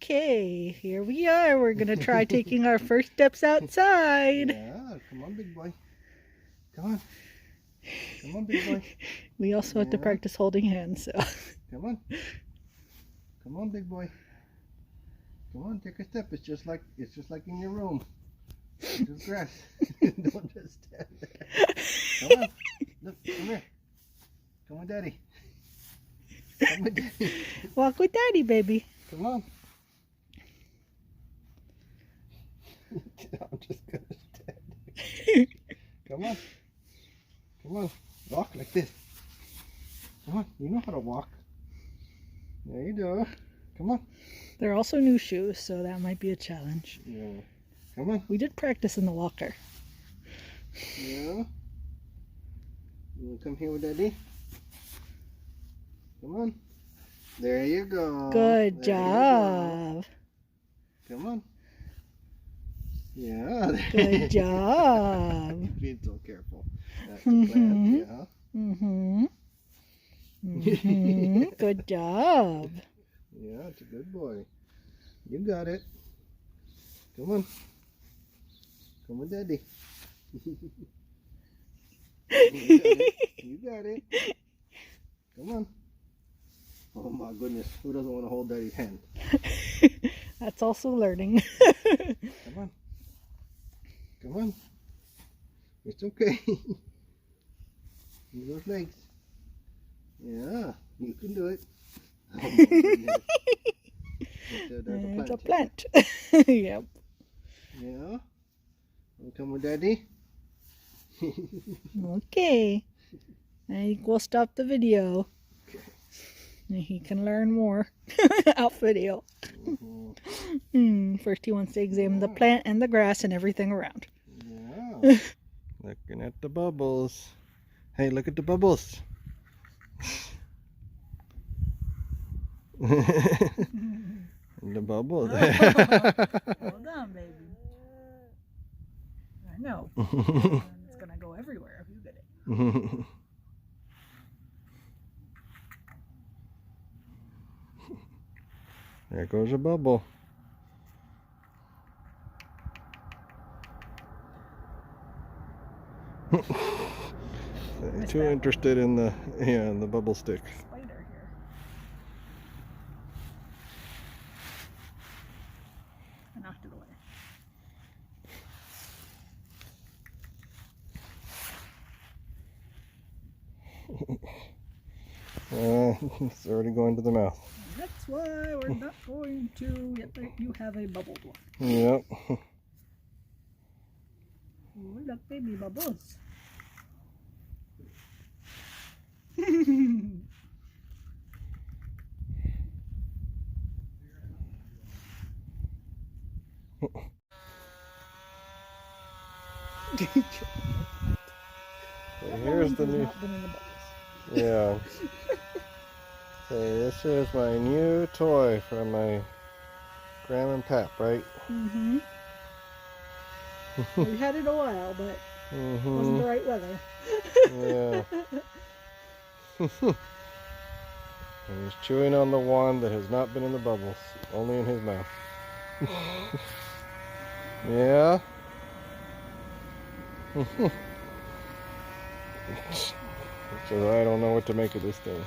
Okay, here we are. We're gonna try taking our first steps outside. Yeah, come on, big boy. Come on. Come on, big boy. We also have to practice holding hands, so. Come on. Come on, big boy. Come on, take a step. It's just like in your room. It's just grass. Don't just stand there. Come on. Look, come here. Come with daddy. Come with daddy. Walk with daddy, baby. Come on. I'm just gonna stand. Come on. Come on. Walk like this. Come on. You know how to walk. There you go. Come on. They're also new shoes, so that might be a challenge. Yeah. Come on. We did practice in the walker. Yeah. You wanna come here with daddy? Come on. There you go. Good There job. Come on. Yeah. Good job. Being so careful. That's the plant, yeah. Mm-hmm. Mm-hmm. Good job. Yeah, it's a good boy. You got it. Come on. Come with daddy. You got it. Come on. Oh my goodness. Who doesn't want to hold daddy's hand? That's also learning. Come on. Come on. It's okay. Use those legs. Yeah, you can do it. Oh my goodness. It's a plant. Yep. Yeah. Want to come with daddy? Okay. I think we'll stop the video. He can learn more out video. First he wants to examine the plant and the grass and everything around. Yeah. Looking at the bubbles. Hey, look at the bubbles. The bubbles. Hold on, baby. I know. It's gonna go everywhere if you get it. There goes a bubble. Too interested in the bubble stick. Spider here. I knocked it away. It's already going to the mouth. That's why we're not going to yet that you have a bubbled one. Yep. Oh, look, baby bubbles. Here's the new. Yeah. So this is my new toy from my Grandma and Pap, right? Mm-hmm. We had it a while, but it wasn't the right weather. Yeah. And he's chewing on the one that has not been in the bubbles, only in his mouth. Yeah. So I don't know what to make of this thing.